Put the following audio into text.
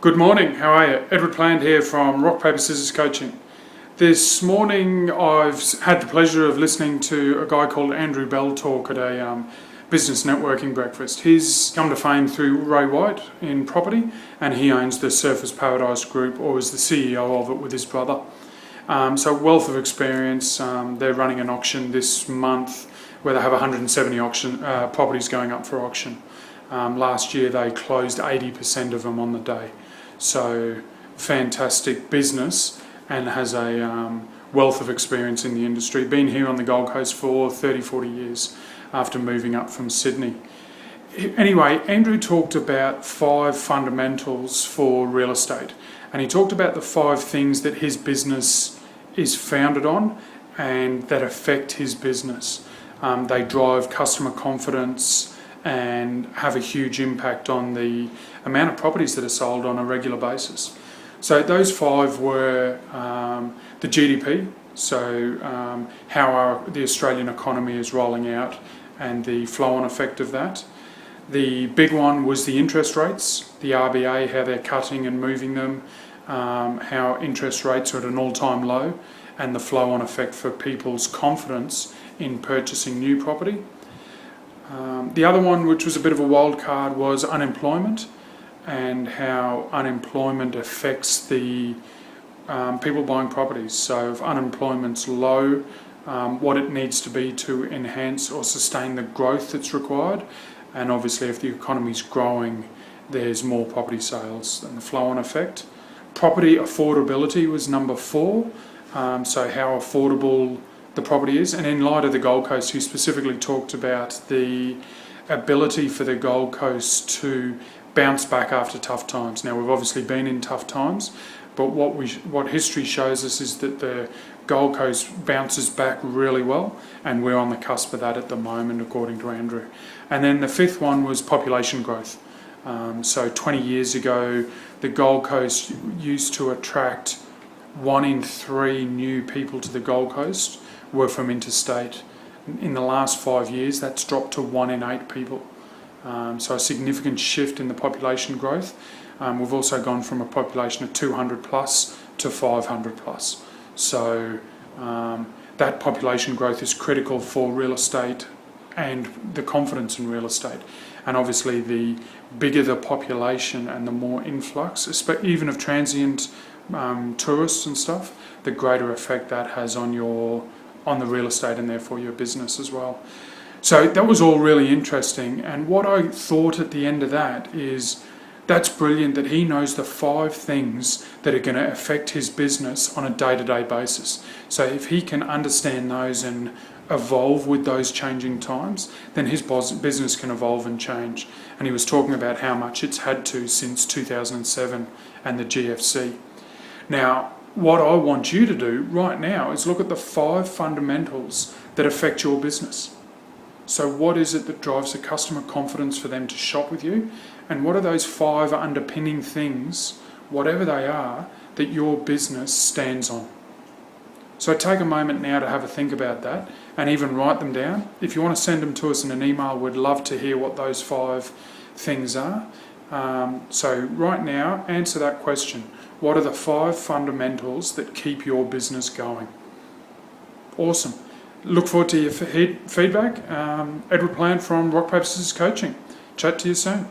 Good morning, how are you? Edward Plant here from Rock Paper Scissors Coaching. This morning I've had the pleasure of listening to a guy called Andrew Bell talk at a business networking breakfast. He's come to fame through Ray White in property, and he owns the Surfers Paradise Group, or is the CEO of it with his brother. So wealth of experience. They're running an auction this month where they have 170 properties going up for auction. Last year they closed 80% of them on the day. So fantastic business, and has a wealth of experience in the industry. Been here on the Gold Coast for 30-40 years after moving up from Sydney. Anyway, Andrew talked about 5 fundamentals for real estate, and he talked about the 5 things that his business is founded on and that affect his business. They drive customer confidence and have a huge impact on the amount of properties that are sold on a regular basis. So those 5 were the GDP, so how the Australian economy is rolling out and the flow-on effect of that. The big one was the interest rates, the RBA, how they're cutting and moving them, how interest rates are at an all-time low, and the flow-on effect for people's confidence in purchasing new property. The other one, which was a bit of a wild card, was unemployment, and how unemployment affects the people buying properties. So if unemployment's low, what it needs to be to enhance or sustain the growth that's required. And obviously if the economy's growing, there's more property sales and the flow-on effect. Property affordability was number 4, so how affordable the property is. And in light of the Gold Coast, he specifically talked about the ability for the Gold Coast to bounce back after tough times. Now, we've obviously been in tough times, but what history shows us is that the Gold Coast bounces back really well, and we're on the cusp of that at the moment, according to Andrew. And then the 5th one was population growth. So 20 years ago, the Gold Coast used to attract 1 in 3 new people to the Gold Coast were from interstate. In the last 5 years, that's dropped to 1 in 8 people. So a significant shift in the population growth. We've also gone from a population of 200 plus to 500 plus. So that population growth is critical for real estate and the confidence in real estate. And obviously the bigger the population and the more influx, even of transient tourists and stuff, the greater effect that has on the real estate and therefore your business as well. So that was all really interesting, and what I thought at the end of that is that's brilliant that he knows the 5 things that are going to affect his business on a day-to-day basis. So if he can understand those and evolve with those changing times, then his business can evolve and change. And he was talking about how much it's had to since 2007 and the GFC. Now, what I want you to do right now is look at the 5 fundamentals that affect your business. So what is it that drives the customer confidence for them to shop with you? And what are those 5 underpinning things, whatever they are, that your business stands on? So take a moment now to have a think about that and even write them down. If you want to send them to us in an email, we'd love to hear what those 5 things are. So right now, answer that question. What are the 5 fundamentals that keep your business going? Awesome. Look forward to your feedback. Edward Plant from Rock Paper Scissors Coaching. Chat to you soon.